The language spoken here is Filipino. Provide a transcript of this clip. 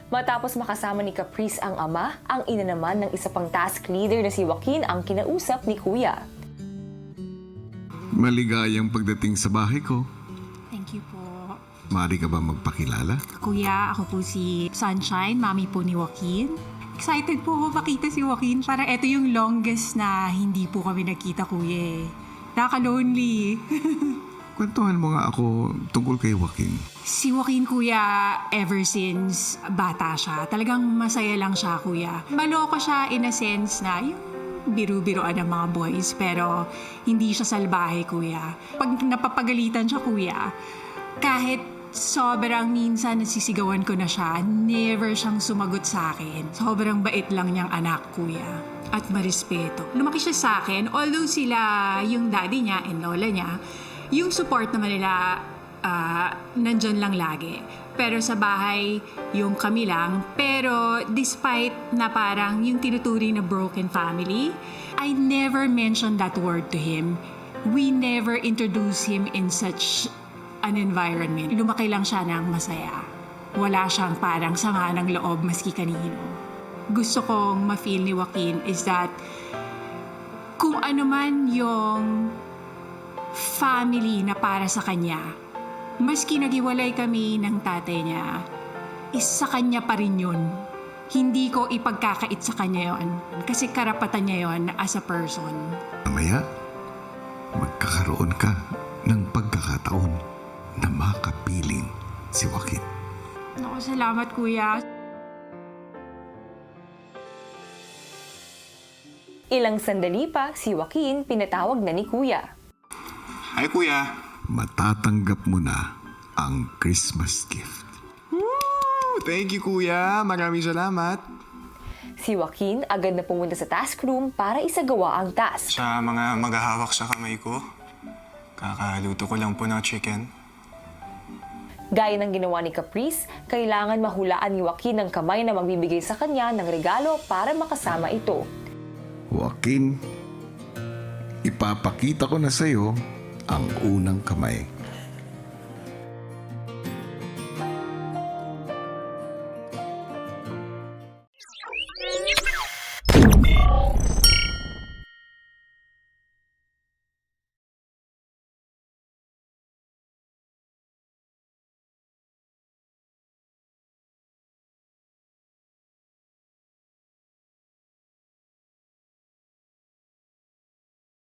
Matapos makasama ni Caprice ang ama, ang ina naman ng isa pang task leader na si Joaquin ang kinausap ni Kuya. Maligayang pagdating sa bahay ko. Thank you po. Maaari ka ba magpakilala? Kuya, ako po si Sunshine, mami po ni Joaquin. Excited po ako makita si Joaquin. Parang ito yung longest na hindi po kami nagkita, kuya. Nakaka-lonely. Kwentuhan mo nga ako tungkol kay Joaquin. Si Joaquin, kuya, ever since bata siya, talagang masaya lang siya, kuya. Maloko siya in a sense na yung biru-biruan ng mga boys, pero hindi siya salbahe, kuya. Pag napapagalitan siya, kuya, kahit sobrang minsan nasisigawan ko na siya, never siyang sumagot sa akin. Sobrang bait lang niyang anak, kuya. At marespeto. Lumaki siya sa akin, although sila, yung daddy niya and lola niya, yung support naman nila, nandyan lang lagi. Pero sa bahay, yung kami lang. Pero despite na parang yung tinuturing na broken family, I never mentioned that word to him. We never introduced him in such an environment. Lumaki lang siya ng masaya. Wala siyang parang sama ng loob maski kanino. Gusto kong ma-feel ni Joaquin is that kung ano man yung family na para sa kanya, maski naghiwalay kami ng tatay niya, is sa kanya pa rin yun. Hindi ko ipagkakait sa kanya yon kasi karapatan niya yon as a person. Mamaya, magkakaroon ka ng pagkakataon na makapiling si Joaquin. Naku, salamat, kuya. Ilang sandali pa, si Joaquin pinatawag na ni Kuya. Hi, Kuya. Matatanggap mo na ang Christmas gift. Woo! Thank you, Kuya. Maraming salamat. Si Joaquin agad na pumunta sa task room para isagawa ang task. Sa mga maghahawak sa kamay ko, kakaluto ko lang po ng chicken. Gaya ng ginawa ni Caprice, kailangan mahulaan ni Joaquin ng kamay na magbibigay sa kanya ng regalo para makasama ito. Joaquin, ipapakita ko na sa'yo ang unang kamay.